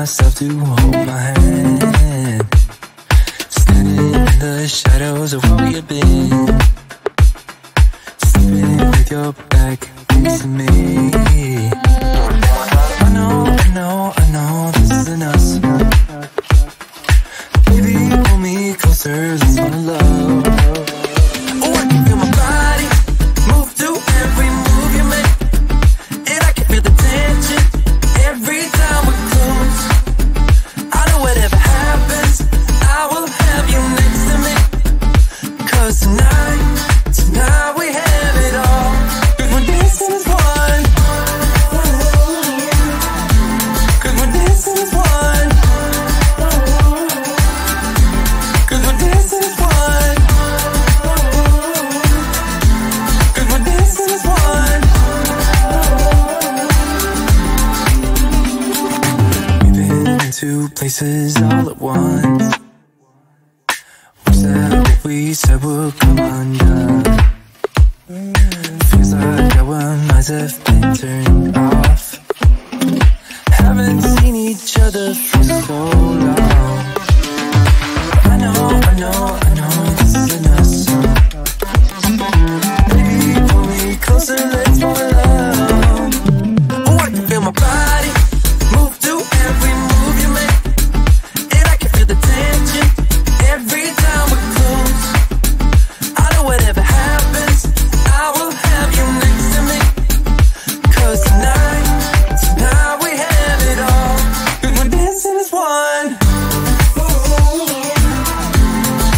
myself to hold my hand, standing in the shadows of where we've been, sleeping with your back facing me. I know this isn't us. Baby, pull me closer, let's fall in love. Oh, I can feel my body move to every move you make, and I can feel the tension every time we're close. I know whatever happens, I will have you next to me. 'Cause tonight we have it all. 'Cause we're dancing as one. 'Cause we're dancing as one. 'Cause we're dancing as one. 'Cause we're dancing as one. We've been in two places all at once. Wish that what we said would come undone. Feels like our minds have been turned off. Haven't seen each other for so long. I know this isn't us. Baby, pull me closer, let's fall in love. Oh, I can feel my body move to every move you make, and I can feel the tension every time we're close. I know whatever happens, I will have you next to me. 'Cause tonight we have it all. 'Cause we're dancing as one.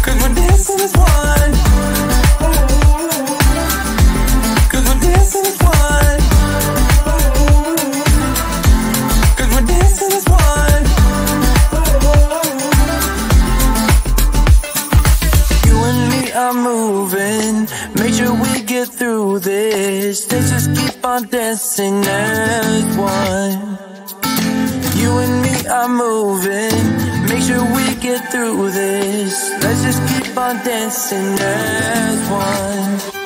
'Cause we're dancing as one. 'Cause we're dancing as one. 'Cause we're dancing as one. You and me are moving, make sure we get through this. Let's just keep on dancing as one. You and me are moving, make sure we get through this. Let's just keep on dancing as one.